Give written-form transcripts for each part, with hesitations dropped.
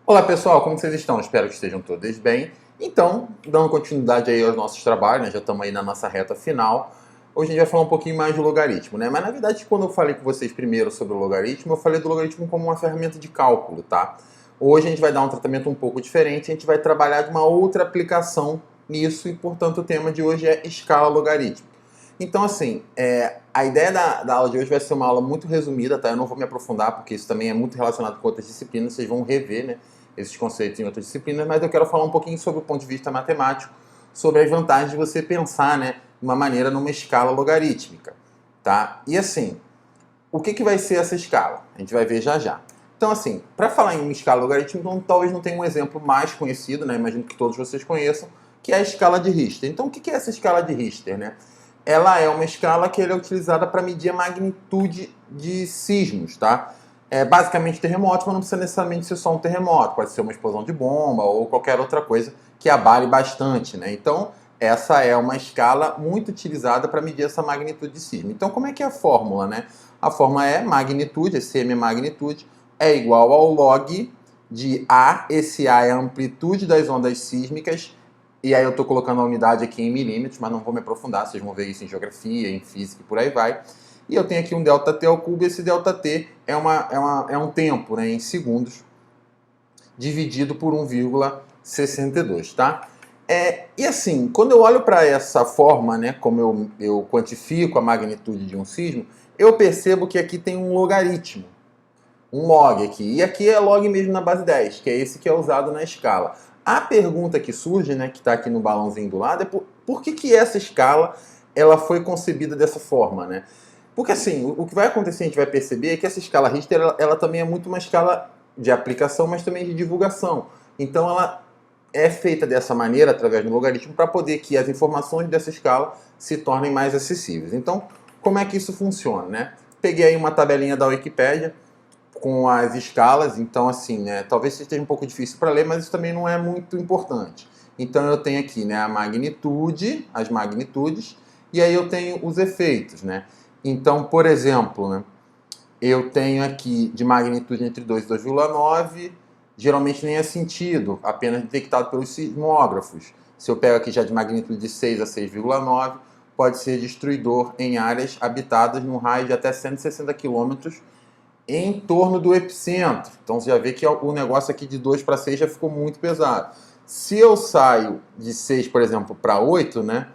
Olá pessoal, como vocês estão? Espero que estejam todos bem. Então, dando continuidade aí aos nossos trabalhos, né? Já estamos aí na nossa reta final. Hoje a gente vai falar um pouquinho mais de logaritmo, né? Mas na verdade, quando eu falei com vocês primeiro sobre o logaritmo, eu falei do logaritmo como uma ferramenta de cálculo, tá? Hoje a gente vai dar um tratamento um pouco diferente, a gente vai trabalhar de uma outra aplicação nisso e, portanto, o tema de hoje é escala logarítmica. Então, assim, a ideia da aula de hoje vai ser uma aula muito resumida, tá? Eu não vou me aprofundar, porque isso também é muito relacionado com outras disciplinas, vocês vão rever, né, esses conceitos em outras disciplinas, mas eu quero falar um pouquinho sobre o ponto de vista matemático, sobre as vantagens de você pensar, né, de uma maneira numa escala logarítmica, tá? E assim, o que vai ser essa escala? A gente vai ver já já. Então, assim, para falar em uma escala logarítmica, talvez não tenha um exemplo mais conhecido, né? Imagino que todos vocês conheçam, que é a escala de Richter. Então, o que é essa escala de Richter, né? Ela é uma escala que é utilizada para medir a magnitude de sismos, tá? É basicamente terremotos, mas não precisa necessariamente ser só um terremoto. Pode ser uma explosão de bomba ou qualquer outra coisa que abale bastante, né? Então, essa é uma escala muito utilizada para medir essa magnitude de sismo. Então, como é que é a fórmula, né? A fórmula é magnitude, esse m é magnitude, é igual ao log de A, esse A é a amplitude das ondas sísmicas, e aí eu estou colocando a unidade aqui em milímetros, mas não vou me aprofundar, vocês vão ver isso em geografia, em física e por aí vai. E eu tenho aqui um ΔT ao cubo, e esse ΔT é um tempo, né, em segundos, dividido por 1,62, tá? E assim, quando eu olho para essa forma, né, como eu quantifico a magnitude de um sismo, eu percebo que aqui tem um logaritmo, um log aqui. E aqui é log mesmo na base 10, que é esse que é usado na escala. A pergunta que surge, né, que está aqui no balãozinho do lado, é por que essa escala ela foi concebida dessa forma, né? Porque assim, o que vai acontecer, a gente vai perceber, é que essa escala Richter, ela também é muito uma escala de aplicação, mas também de divulgação. Então ela é feita dessa maneira, através do logaritmo, para poder que as informações dessa escala se tornem mais acessíveis. Então, como é que isso funciona, né? Peguei aí uma tabelinha da Wikipédia com as escalas, então assim, né, talvez seja um pouco difícil para ler, mas isso também não é muito importante. Então eu tenho aqui, né, a magnitude, as magnitudes, e aí eu tenho os efeitos, né? Então, por exemplo, né, eu tenho aqui de magnitude entre 2 e 2,9, geralmente nem é sentido, apenas detectado pelos sismógrafos. Se eu pego aqui já de magnitude de 6 a 6,9, pode ser destruidor em áreas habitadas num raio de até 160 quilômetros em torno do epicentro. Então você já vê que o negócio aqui de 2 para 6 já ficou muito pesado. Se eu saio de 6, por exemplo, para 8, né,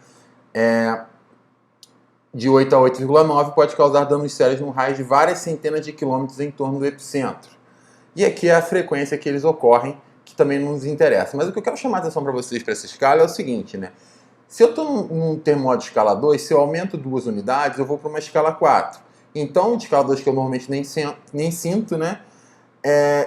de 8 a 8,9 pode causar danos sérios num raio de várias centenas de quilômetros em torno do epicentro. E aqui é a frequência que eles ocorrem, que também não nos interessa. Mas o que eu quero chamar a atenção para vocês para essa escala é o seguinte, né? Se eu estou num termomodo de escala 2, se eu aumento 2 unidades, eu vou para uma escala 4. Então, o de escala 2 que eu normalmente nem sinto, né?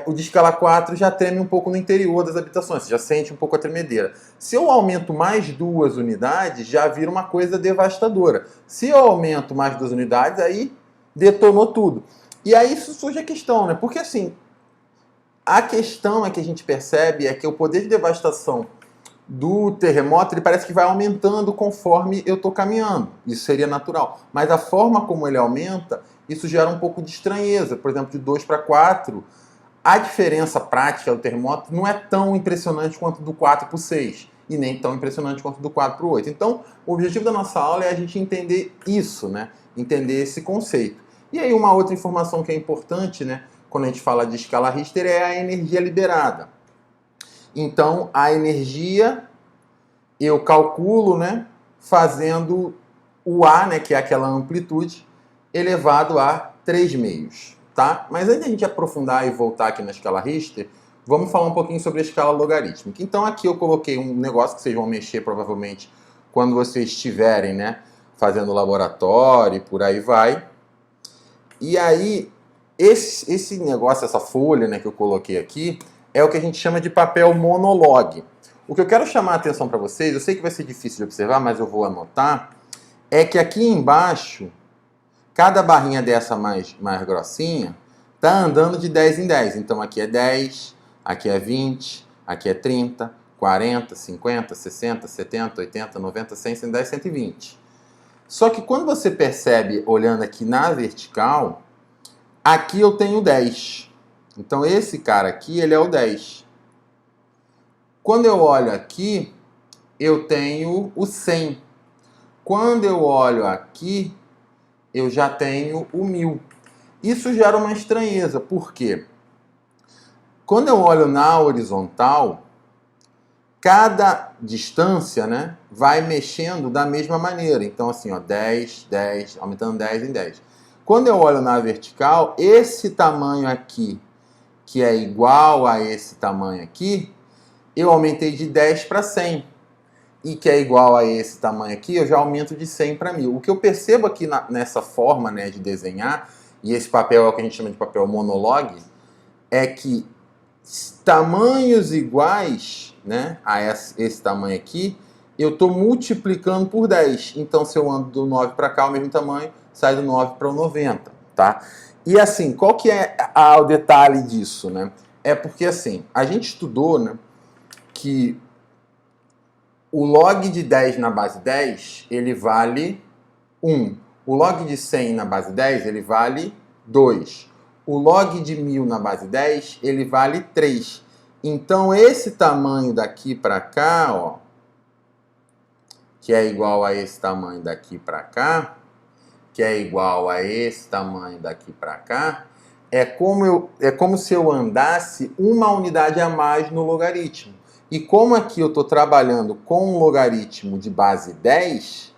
O de escala 4 já treme um pouco no interior das habitações, você já sente um pouco a tremedeira. Se eu aumento mais 2 unidades, já vira uma coisa devastadora. Se eu aumento mais 2 unidades, aí detonou tudo. E aí isso surge a questão, né? Porque assim, a questão é que a gente percebe é que o poder de devastação do terremoto, ele parece que vai aumentando conforme eu estou caminhando. Isso seria natural. Mas a forma como ele aumenta, isso gera um pouco de estranheza. Por exemplo, de 2 para 4, a diferença prática do terremoto não é tão impressionante quanto do 4 para o 6. E nem tão impressionante quanto do 4 para o 8. Então, o objetivo da nossa aula é a gente entender isso, né? Entender esse conceito. E aí, uma outra informação que é importante, né? Quando a gente fala de escala Richter, é a energia liberada. Então, a energia eu calculo, né, fazendo o A, né, que é aquela amplitude, elevado a 3 meios, tá? Mas antes de a gente aprofundar e voltar aqui na escala Richter, vamos falar um pouquinho sobre a escala logarítmica. Então, aqui eu coloquei um negócio que vocês vão mexer provavelmente quando vocês estiverem, né, fazendo laboratório e por aí vai. E aí, esse negócio, essa folha, né, que eu coloquei aqui, é o que a gente chama de papel monolog. O que eu quero chamar a atenção para vocês, eu sei que vai ser difícil de observar, mas eu vou anotar, é que aqui embaixo, cada barrinha dessa mais grossinha, está andando de 10 em 10. Então aqui é 10, aqui é 20, aqui é 30, 40, 50, 60, 70, 80, 90, 100, 110, 120. Só que quando você percebe, olhando aqui na vertical, aqui eu tenho 10. Então esse cara aqui, ele é o 10. Quando eu olho aqui, eu tenho o 100. Quando eu olho aqui, eu já tenho o 1000. Isso gera uma estranheza, por quê? Quando eu olho na horizontal, cada distância, né, vai mexendo da mesma maneira. Então, assim, ó, 10, 10, aumentando 10 em 10. Quando eu olho na vertical, esse tamanho aqui, que é igual a esse tamanho aqui, eu aumentei de 10 para 100. E que é igual a esse tamanho aqui, eu já aumento de 100 para 1000. O que eu percebo aqui nessa forma, né, de desenhar, e esse papel é o que a gente chama de papel monologue, é que tamanhos iguais, né, a esse tamanho aqui, eu estou multiplicando por 10. Então, se eu ando do 9 para cá, o mesmo tamanho, sai do 9 para o 90, tá? E assim, qual que é o detalhe disso, né? É porque, assim, a gente estudou, né, que o log de 10 na base 10, ele vale 1. O log de 100 na base 10, ele vale 2. O log de 1000 na base 10, ele vale 3. Então, esse tamanho daqui para cá, ó, que é igual a esse tamanho daqui para cá, que é igual a esse tamanho daqui para cá, é como se eu andasse uma unidade a mais no logaritmo. E como aqui eu estou trabalhando com um logaritmo de base 10,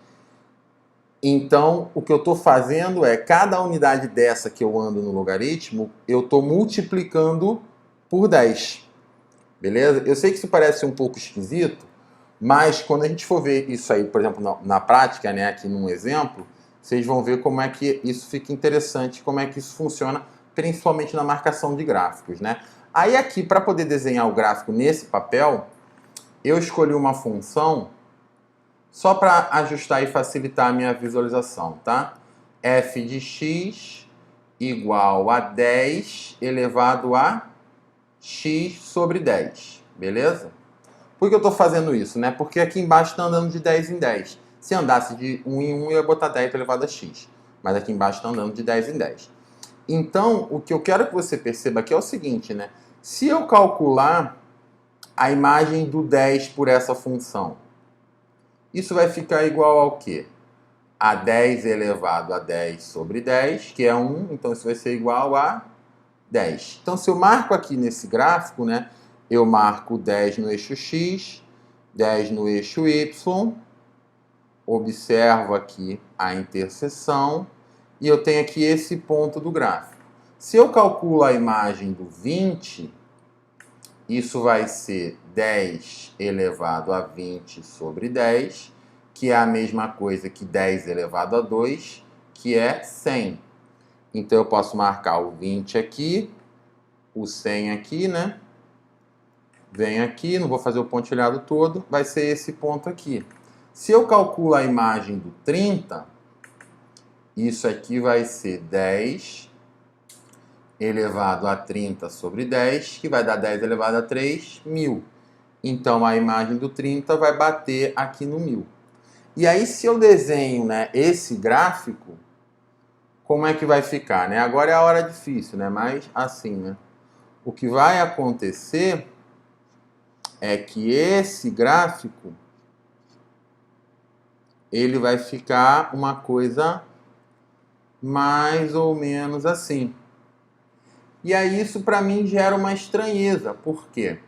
então o que eu estou fazendo é, cada unidade dessa que eu ando no logaritmo, eu estou multiplicando por 10. Beleza? Eu sei que isso parece um pouco esquisito, mas quando a gente for ver isso aí, por exemplo, na prática, né, aqui num exemplo, vocês vão ver como é que isso fica interessante, como é que isso funciona, principalmente na marcação de gráficos, né? Aí aqui, para poder desenhar o gráfico nesse papel, eu escolhi uma função só para ajustar e facilitar a minha visualização, tá? F de x igual a 10 elevado a x sobre 10, beleza? Por que eu estou fazendo isso, né? Porque aqui embaixo está andando de 10 em 10. Se andasse de 1 em 1, eu ia botar 10 elevado a x. Mas aqui embaixo está andando de 10 em 10. Então, o que eu quero que você perceba aqui é o seguinte, né? Se eu calcular a imagem do 10 por essa função, isso vai ficar igual ao quê? A 10 elevado a 10 sobre 10, que é 1, então isso vai ser igual a 10. Então, se eu marco aqui nesse gráfico, né? Eu marco 10 no eixo x, 10 no eixo y, observo aqui a interseção, e eu tenho aqui esse ponto do gráfico. Se eu calculo a imagem do 20, isso vai ser 10 elevado a 20 sobre 10, que é a mesma coisa que 10 elevado a 2, que é 100. Então eu posso marcar o 20 aqui, o 100 aqui, né? Venho aqui, não vou fazer o pontilhado todo, vai ser esse ponto aqui. Se eu calculo a imagem do 30, isso aqui vai ser 10 elevado a 30 sobre 10, que vai dar 10 elevado a 3, 1000. Então, a imagem do 30 vai bater aqui no 1000. E aí, se eu desenho, né, esse gráfico, como é que vai ficar, né? Agora é a hora difícil, né? Mas assim, né? O que vai acontecer é que esse gráfico, ele vai ficar uma coisa mais ou menos assim. E aí isso para mim gera uma estranheza. Por quê?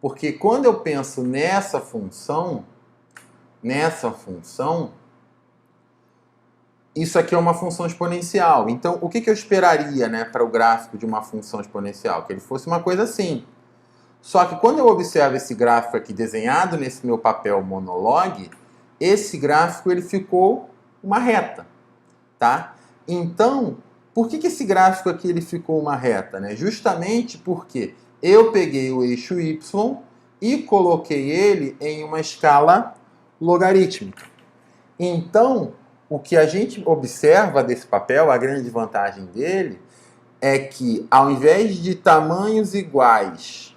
Porque quando eu penso nessa função, isso aqui é uma função exponencial. Então, o que eu esperaria, né, para o gráfico de uma função exponencial? Que ele fosse uma coisa assim. Só que quando eu observo esse gráfico aqui desenhado nesse meu papel monologue, esse gráfico ele ficou uma reta, tá? Então, por que esse gráfico aqui ele ficou uma reta, né? Justamente porque eu peguei o eixo y e coloquei ele em uma escala logarítmica. Então, o que a gente observa desse papel, a grande vantagem dele, é que ao invés de tamanhos iguais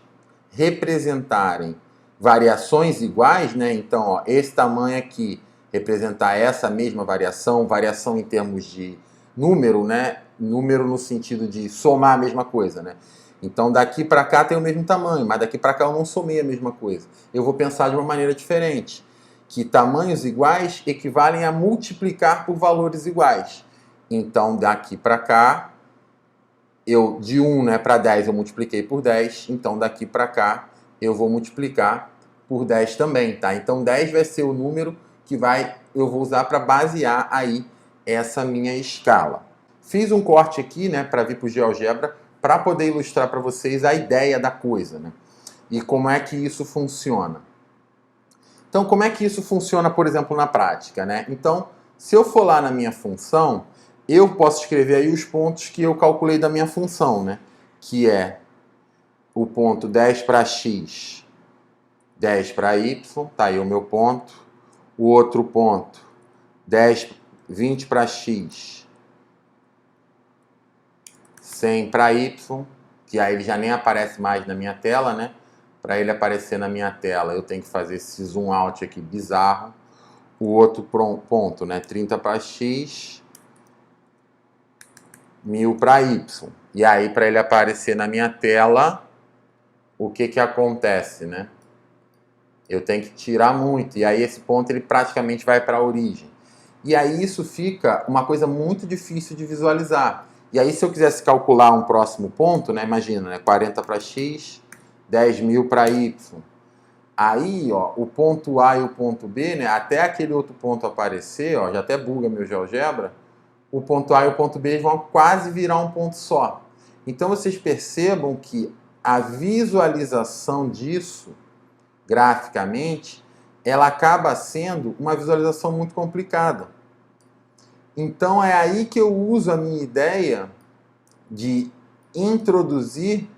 representarem variações iguais, né? Então, ó, esse tamanho aqui representar essa mesma variação, variação em termos de número, né? Número no sentido de somar a mesma coisa, né? Então daqui para cá tem o mesmo tamanho, mas daqui para cá eu não somei a mesma coisa. Eu vou pensar de uma maneira diferente, que tamanhos iguais equivalem a multiplicar por valores iguais. Então daqui para cá, de 1, né, para 10 eu multipliquei por 10, então daqui para cá eu vou multiplicar por 10 também, tá? Então 10 vai ser o número que eu vou usar para basear aí essa minha escala. Fiz um corte aqui, né, para vir para o GeoGebra, para poder ilustrar para vocês a ideia da coisa, né? E como é que isso funciona. Então, como é que isso funciona, por exemplo, na prática, né? Então, se eu for lá na minha função, eu posso escrever aí os pontos que eu calculei da minha função, né? Que é o ponto 10 para x, 10 para y, tá aí o meu ponto. O outro ponto, 20 para x, 100 para y, que aí ele já nem aparece mais na minha tela, né? Para ele aparecer na minha tela, eu tenho que fazer esse zoom out aqui bizarro. O outro ponto, né? 30 para x, 1000 para y. E aí, para ele aparecer na minha tela, o que acontece, né? Eu tenho que tirar muito. E aí, esse ponto ele praticamente vai para a origem. E aí, isso fica uma coisa muito difícil de visualizar. E aí, se eu quisesse calcular um próximo ponto, né? Imagina, né? 40 para x, 10.000 para y. Aí, ó, o ponto A e o ponto B, né? Até aquele outro ponto aparecer, ó, já até buga meu GeoGebra, o ponto A e o ponto B vão quase virar um ponto só. Então, vocês percebam que a visualização disso, graficamente, ela acaba sendo uma visualização muito complicada. Então, é aí que eu uso a minha ideia de introduzir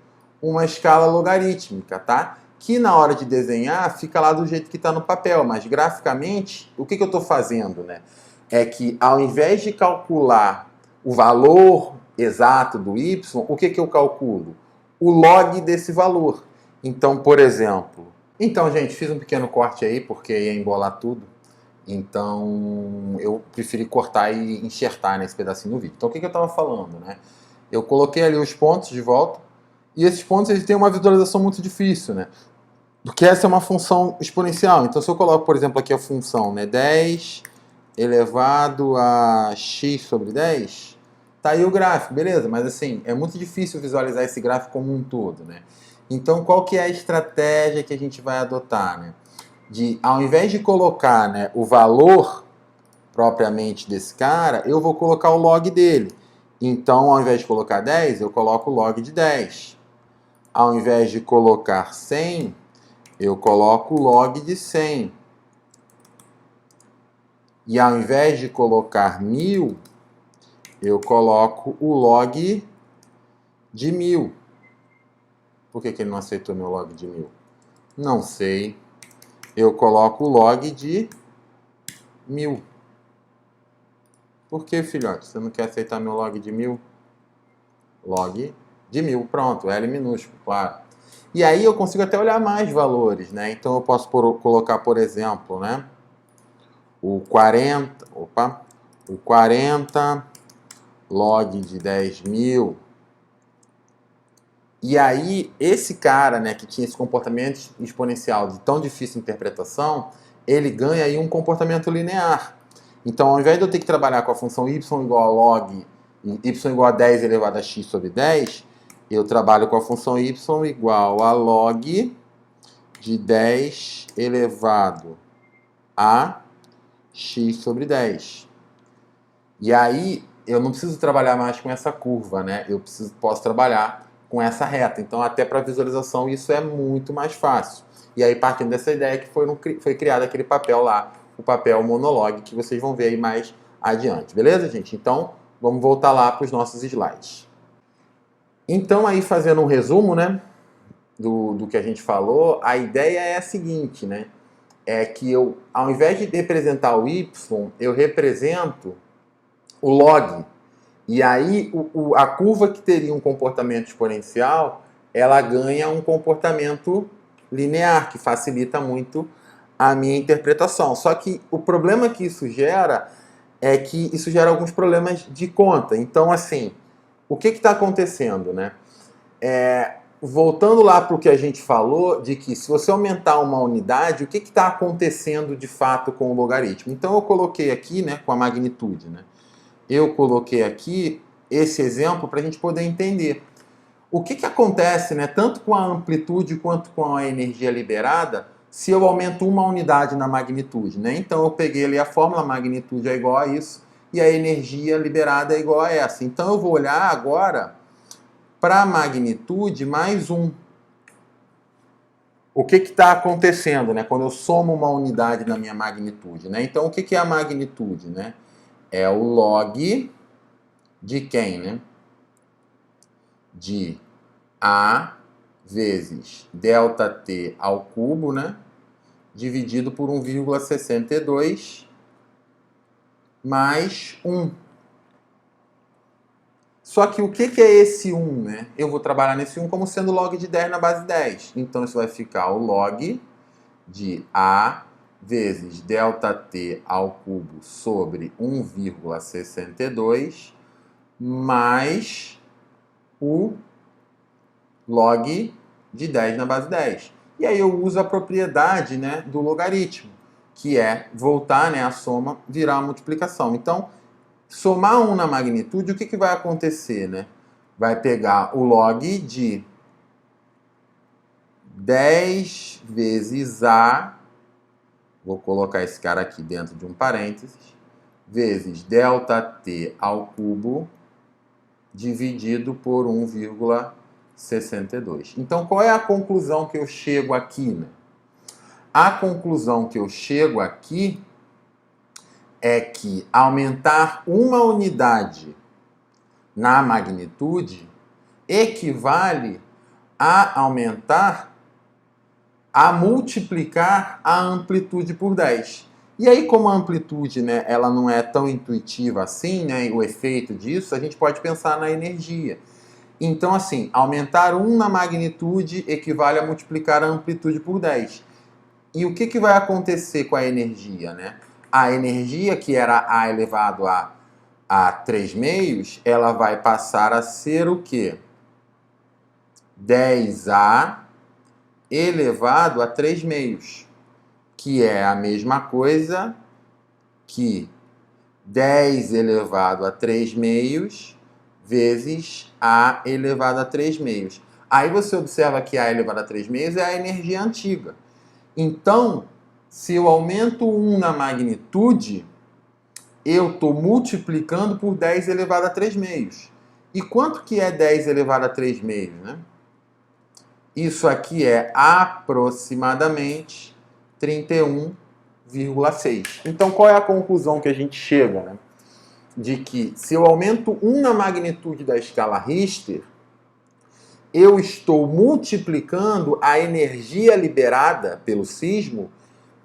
uma escala logarítmica, tá? Que na hora de desenhar fica lá do jeito que está no papel, mas graficamente, o que eu estou fazendo, né? É que ao invés de calcular o valor exato do y, o que eu calculo? O log desse valor. Então, por exemplo... Então, gente, fiz um pequeno corte aí, porque ia embolar tudo. Então, eu preferi cortar e enxertar nesse pedacinho no vídeo. Então, o que eu estava falando, né? Eu coloquei ali os pontos de volta, e esses pontos eles têm uma visualização muito difícil, né? Porque essa é uma função exponencial. Então, se eu coloco, por exemplo, aqui a função, né, 10 elevado a x sobre 10, tá aí o gráfico, beleza, mas assim, é muito difícil visualizar esse gráfico como um todo, né? Então, qual que é a estratégia que a gente vai adotar, né? Ao invés de colocar, né, o valor propriamente desse cara, eu vou colocar o log dele. Então, ao invés de colocar 10, eu coloco o log de 10. Ao invés de colocar 100, eu coloco o log de 100. E ao invés de colocar 1000, eu coloco o log de 1000. Por que ele não aceitou meu log de 1000? Não sei. Eu coloco o log de 1000. Por que, filhote? Você não quer aceitar meu log de 1000? Log de 1000. Pronto, L minúsculo, claro. E aí eu consigo até olhar mais valores, né? Então eu posso colocar, por exemplo, né? O 40 log de 10.000. E aí, esse cara, né, que tinha esse comportamento exponencial de tão difícil interpretação, ele ganha aí um comportamento linear. Então, ao invés de eu ter que trabalhar com a função y igual a log, y igual a 10 elevado a x sobre 10, eu trabalho com a função y igual a log de 10 elevado a x sobre 10. E aí, eu não preciso trabalhar mais com essa curva, né? Posso trabalhar com essa reta. Então, até para visualização, isso é muito mais fácil. E aí, partindo dessa ideia que foi criado aquele papel lá, o papel monolog, que vocês vão ver aí mais adiante. Beleza, gente? Então, vamos voltar lá para os nossos slides. Então, aí, fazendo um resumo, né, do que a gente falou, a ideia é a seguinte, né? É que eu, ao invés de representar o y, eu represento o log. E aí, a curva que teria um comportamento exponencial, ela ganha um comportamento linear, que facilita muito a minha interpretação. Só que o problema que isso gera é que isso gera alguns problemas de conta. Então, assim, o que está acontecendo, né? Voltando lá para o que a gente falou, de que se você aumentar uma unidade, o que está acontecendo de fato com o logaritmo? Então eu coloquei aqui, né, com a magnitude, né? Eu coloquei aqui esse exemplo para a gente poder entender. O que acontece, né, tanto com a amplitude quanto com a energia liberada, se eu aumento uma unidade na magnitude, né? Então eu peguei ali a fórmula, a magnitude é igual a isso, e a energia liberada é igual a essa. Então eu vou olhar agora para a magnitude mais 1. O que está acontecendo, né, quando eu somo uma unidade na minha magnitude, né? Então o que é a magnitude, né? É o log de quem, né? De A vezes ΔT ao cubo, né? Dividido por 1,62 mais 1. Só que o que é esse 1, né? Eu vou trabalhar nesse 1 como sendo log de 10 na base 10. Então isso vai ficar o log de A vezes ΔT ao cubo sobre 1,62 mais o log de 10 na base 10. E aí eu uso a propriedade, né, do logaritmo, que é voltar, né, a soma, virar a multiplicação. Então, somar 1 na magnitude, o que vai acontecer, né? Vai pegar o log de 10 vezes A, vou colocar esse cara aqui dentro de um parênteses, vezes ΔT ao cubo, dividido por 1,62. Então, qual é a conclusão que eu chego aqui, né? A conclusão que eu chego aqui é que aumentar uma unidade na magnitude equivale a multiplicar a amplitude por 10. E aí, como a amplitude, né, ela não é tão intuitiva assim, né, o efeito disso, a gente pode pensar na energia. Então, assim, aumentar 1 na magnitude equivale a multiplicar a amplitude por 10. E o que vai acontecer com a energia, né? A energia, que era A elevado a 3 meios, ela vai passar a ser o quê? 10A elevado a 3 meios, que é a mesma coisa que 10 elevado a 3 meios vezes A elevado a 3 meios. Aí você observa que A elevado a 3 meios é a energia antiga. Então, se eu aumento 1 na magnitude, eu estou multiplicando por 10 elevado a 3 meios. E quanto que é 10 elevado a 3 meios, né? Isso aqui é aproximadamente 31,6. Então, qual é a conclusão que a gente chega, né? De que se eu aumento 1 na magnitude da escala Richter, eu estou multiplicando a energia liberada pelo sismo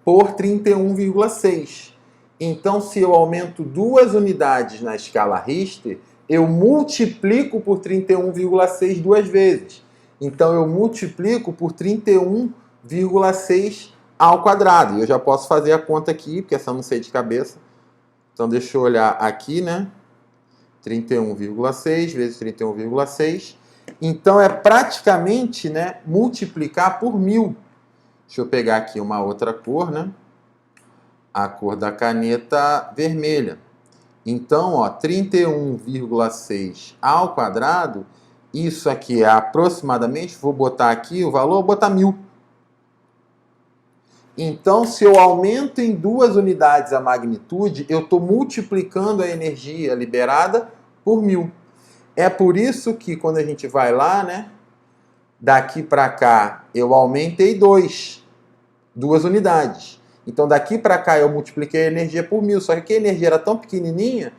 por 31,6. Então, se eu aumento 2 unidades na escala Richter, eu multiplico por 31,6 duas vezes. Então, eu multiplico por 31,6 ao quadrado. E eu já posso fazer a conta aqui, porque essa eu não sei de cabeça. Então, deixa eu olhar aqui, né? 31,6 vezes 31,6. Então, é praticamente, né, multiplicar por 1000. Deixa eu pegar aqui uma outra cor, né? A cor da caneta vermelha. Então, ó, 31,6 ao quadrado, isso aqui é aproximadamente, vou botar aqui o valor, vou botar 1000. Então, se eu aumento em 2 unidades a magnitude, eu estou multiplicando a energia liberada por 1000. É por isso que quando a gente vai lá, né, daqui para cá, eu aumentei 2 unidades. Então, daqui para cá, eu multipliquei a energia por 1000. Só que a energia era tão pequenininha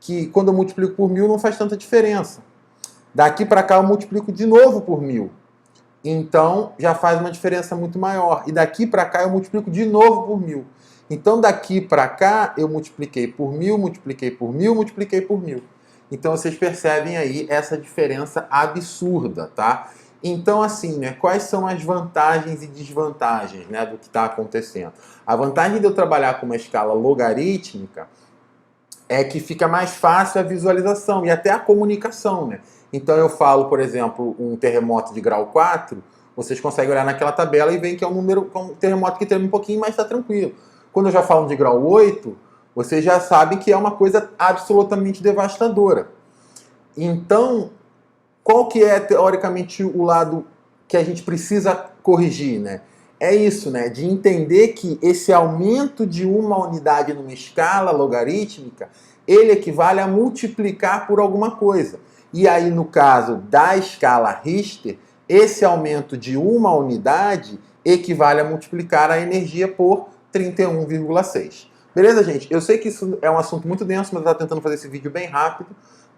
que quando eu multiplico por 1000 não faz tanta diferença. Daqui para cá, eu multiplico de novo por 1000. Então, já faz uma diferença muito maior. E daqui para cá, eu multiplico de novo por 1000. Então, daqui para cá, eu multipliquei por 1000, multipliquei por 1000, multipliquei por 1000. Então, vocês percebem aí essa diferença absurda, tá? Então, assim, né, quais são as vantagens e desvantagens, né, do que está acontecendo? A vantagem de eu trabalhar com uma escala logarítmica é que fica mais fácil a visualização e até a comunicação, né? Então eu falo, por exemplo, um terremoto de grau 4, vocês conseguem olhar naquela tabela e veem que é um terremoto que treme um pouquinho, mas está tranquilo. Quando eu já falo de grau 8, vocês já sabem que é uma coisa absolutamente devastadora. Então, qual que é, teoricamente, o lado que a gente precisa corrigir, né? É isso, né? De entender que esse aumento de uma unidade numa escala logarítmica, ele equivale a multiplicar por alguma coisa. E aí, no caso da escala Richter, esse aumento de uma unidade equivale a multiplicar a energia por 31,6. Beleza, gente? Eu sei que isso é um assunto muito denso, mas eu estou tentando fazer esse vídeo bem rápido.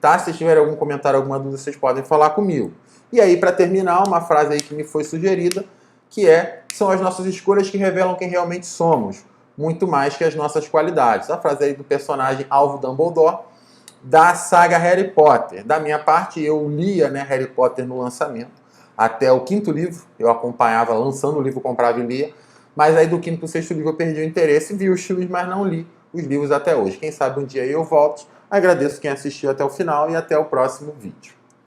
Tá? Se tiverem algum comentário, alguma dúvida, vocês podem falar comigo. E aí, para terminar, uma frase aí que me foi sugerida, que são as nossas escolhas que revelam quem realmente somos, muito mais que as nossas qualidades. A frase aí do personagem Alvo Dumbledore, da saga Harry Potter. Da minha parte, eu lia, né, Harry Potter no lançamento, até o 5º livro, eu acompanhava lançando o livro, comprava e lia, mas aí do 5º para o 6º livro eu perdi o interesse, vi os filmes, mas não li os livros até hoje. Quem sabe um dia eu volto. Agradeço quem assistiu até o final e até o próximo vídeo.